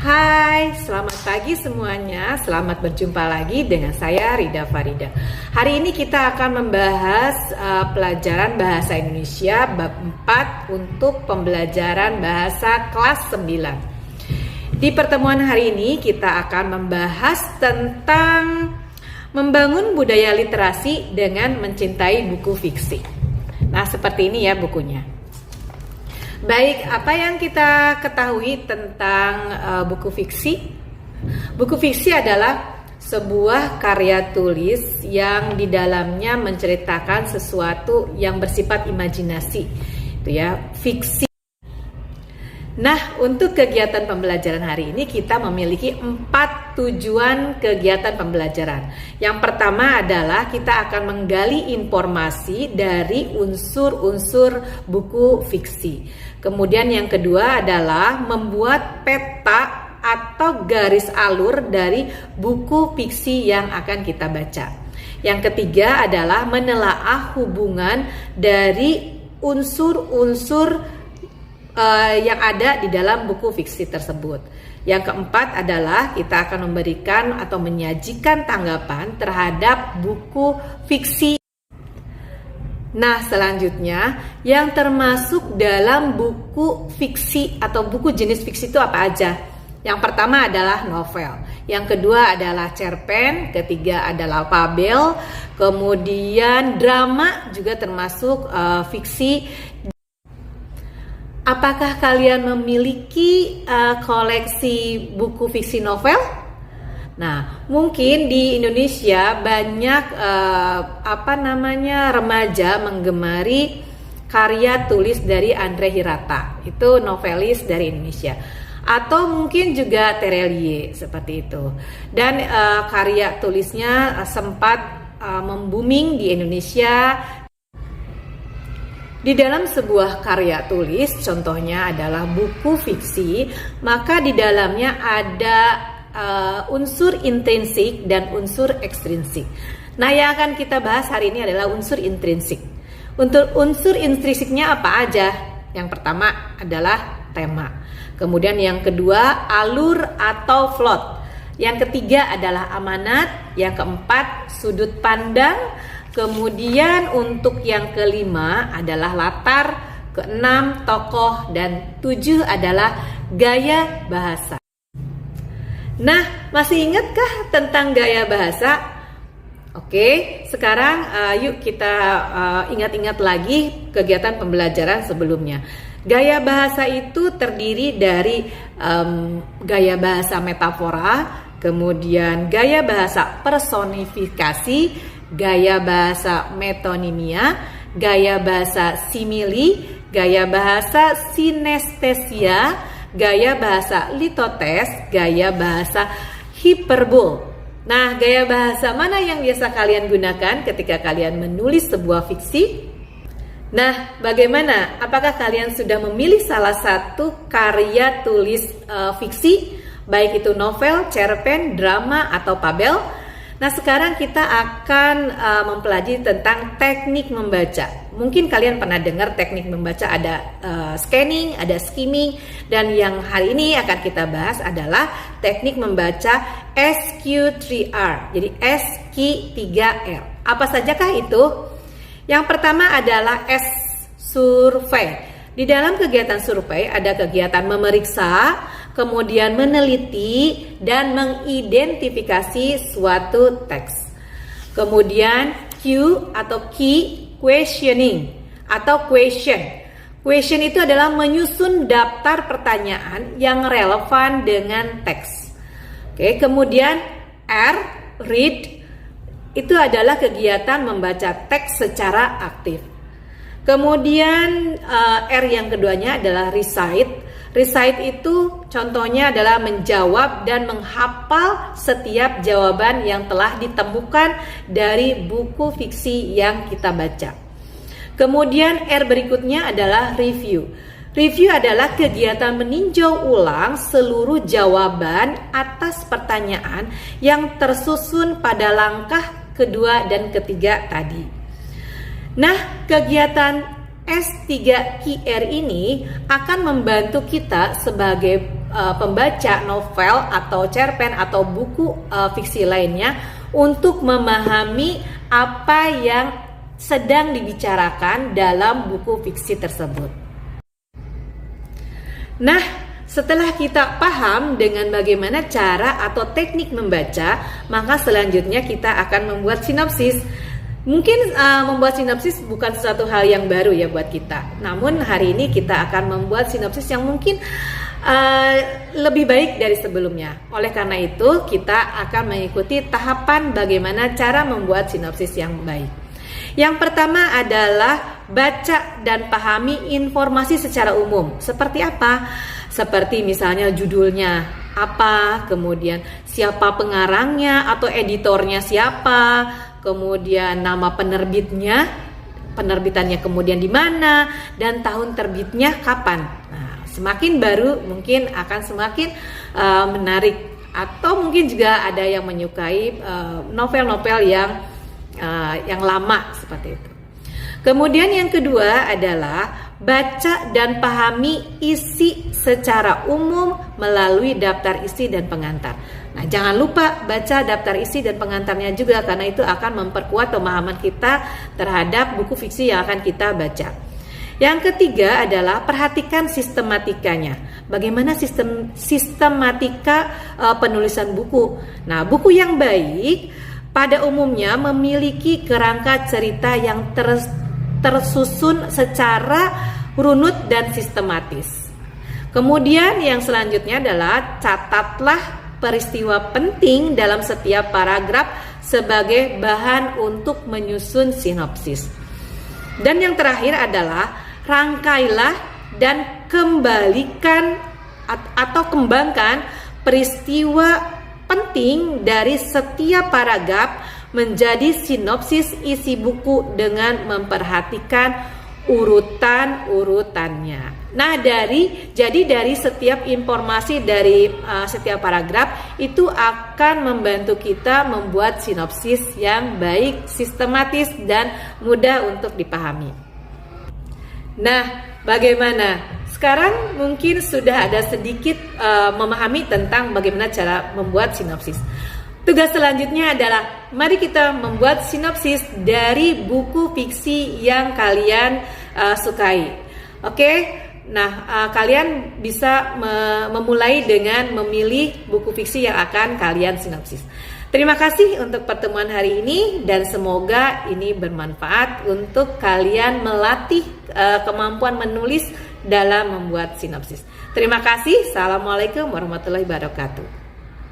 Hai, selamat pagi semuanya. Selamat berjumpa lagi dengan saya Rida Farida. Hari ini kita akan membahas pelajaran bahasa Indonesia bab 4 untuk pembelajaran bahasa kelas 9. Di pertemuan hari ini kita akan membahas tentang membangun budaya literasi dengan mencintai buku fiksi. Nah, seperti ini ya bukunya. Baik, apa yang kita ketahui tentang buku fiksi? Buku fiksi adalah sebuah karya tulis yang di dalamnya menceritakan sesuatu yang bersifat imajinasi, itu ya, fiksi. Nah, untuk kegiatan pembelajaran hari ini kita memiliki 4 tujuan kegiatan pembelajaran. Yang pertama adalah kita akan menggali informasi dari unsur-unsur buku fiksi. Kemudian yang kedua adalah membuat peta atau garis alur dari buku fiksi yang akan kita baca. Yang ketiga adalah menelaah hubungan dari unsur-unsur yang ada di dalam buku fiksi tersebut. Yang keempat adalah kita akan memberikan atau menyajikan tanggapan terhadap buku fiksi. Nah, selanjutnya yang termasuk dalam buku fiksi atau buku jenis fiksi itu apa aja? Yang pertama adalah novel, yang kedua adalah cerpen, ketiga adalah fabel, kemudian drama juga termasuk fiksi. Apakah kalian memiliki koleksi buku fiksi novel? Nah, mungkin di Indonesia banyak remaja menggemari karya tulis dari Andre Hirata. Itu novelis dari Indonesia. Atau mungkin juga Terelie seperti itu. Dan karya tulisnya sempat membooming di Indonesia. Di dalam sebuah karya tulis, contohnya adalah buku fiksi, maka di dalamnya ada unsur intrinsik dan unsur ekstrinsik. Nah, yang akan kita bahas hari ini adalah unsur intrinsik. Untuk unsur intrinsiknya apa aja? Yang pertama adalah tema. Kemudian yang kedua, alur atau plot. Yang ketiga adalah amanat. Yang keempat, sudut pandang. Kemudian untuk yang kelima adalah latar, keenam tokoh, dan 7 adalah gaya bahasa. Nah, masih ingatkah tentang gaya bahasa? Oke, sekarang yuk kita ingat-ingat lagi kegiatan pembelajaran sebelumnya. Gaya bahasa itu terdiri dari gaya bahasa metafora, kemudian gaya bahasa personifikasi, gaya bahasa metonimia, gaya bahasa simili, gaya bahasa sinestesia, gaya bahasa litotes, gaya bahasa hiperbol. Nah, gaya bahasa mana yang biasa kalian gunakan ketika kalian menulis sebuah fiksi? Nah, bagaimana? Apakah kalian sudah memilih salah satu karya tulis fiksi, baik itu novel, cerpen, drama, atau fabel? Nah, sekarang kita akan mempelajari tentang teknik membaca. Mungkin kalian pernah dengar teknik membaca, ada scanning, ada skimming, dan yang hari ini akan kita bahas adalah teknik membaca SQ3R. Jadi SQ3R. Apa sajakah itu? Yang pertama adalah S, survei. Di dalam kegiatan survei ada kegiatan memeriksa, kemudian meneliti dan mengidentifikasi suatu teks. Kemudian Q atau key questioning atau question. Question itu adalah menyusun daftar pertanyaan yang relevan dengan teks. Oke, kemudian R, read, itu adalah kegiatan membaca teks secara aktif. Kemudian R yang keduanya adalah recite. Recite itu contohnya adalah menjawab dan menghafal setiap jawaban yang telah ditemukan dari buku fiksi yang kita baca. Kemudian R berikutnya adalah review. Review adalah kegiatan meninjau ulang seluruh jawaban atas pertanyaan yang tersusun pada langkah kedua dan ketiga tadi. Nah, kegiatan S3QR ini akan membantu kita sebagai pembaca novel atau cerpen atau buku fiksi lainnya untuk memahami apa yang sedang dibicarakan dalam buku fiksi tersebut. Nah, setelah kita paham dengan bagaimana cara atau teknik membaca, maka selanjutnya kita akan membuat sinopsis. Mungkin membuat sinopsis bukan sesuatu hal yang baru ya buat kita. Namun hari ini kita akan membuat sinopsis yang mungkin lebih baik dari sebelumnya. Oleh karena itu, kita akan mengikuti tahapan bagaimana cara membuat sinopsis yang baik. Yang pertama adalah baca dan pahami informasi secara umum. Seperti apa? Seperti misalnya judulnya apa, kemudian siapa pengarangnya atau editornya siapa, kemudian nama penerbitnya, penerbitannya kemudian di mana, dan tahun terbitnya kapan. Nah, semakin baru mungkin akan semakin menarik, atau mungkin juga ada yang menyukai novel-novel yang lama seperti itu. Kemudian yang kedua adalah baca dan pahami isi secara umum melalui daftar isi dan pengantar. Nah, jangan lupa baca daftar isi dan pengantarnya juga, karena itu akan memperkuat pemahaman kita terhadap buku fiksi yang akan kita baca. Yang ketiga adalah perhatikan sistematikanya. Bagaimana sistematika penulisan buku? Nah, buku yang baik pada umumnya memiliki kerangka cerita yang tersusun secara runut dan sistematis. Kemudian yang selanjutnya adalah catatlah peristiwa penting dalam setiap paragraf sebagai bahan untuk menyusun sinopsis. Dan yang terakhir adalah rangkailah dan kembangkan peristiwa penting dari setiap paragraf menjadi sinopsis isi buku dengan memperhatikan urutan-urutannya. Nah, dari setiap informasi dari setiap paragraf itu akan membantu kita membuat sinopsis yang baik, sistematis dan mudah untuk dipahami. Nah, bagaimana? Sekarang mungkin sudah ada sedikit memahami tentang bagaimana cara membuat sinopsis. Tugas selanjutnya adalah mari kita membuat sinopsis dari buku fiksi yang kalian sukai. Oke? Nah, kalian bisa memulai dengan memilih buku fiksi yang akan kalian sinopsis. Terima kasih untuk pertemuan hari ini dan semoga ini bermanfaat untuk kalian melatih kemampuan menulis dalam membuat sinopsis. Terima kasih. Assalamualaikum warahmatullahi wabarakatuh.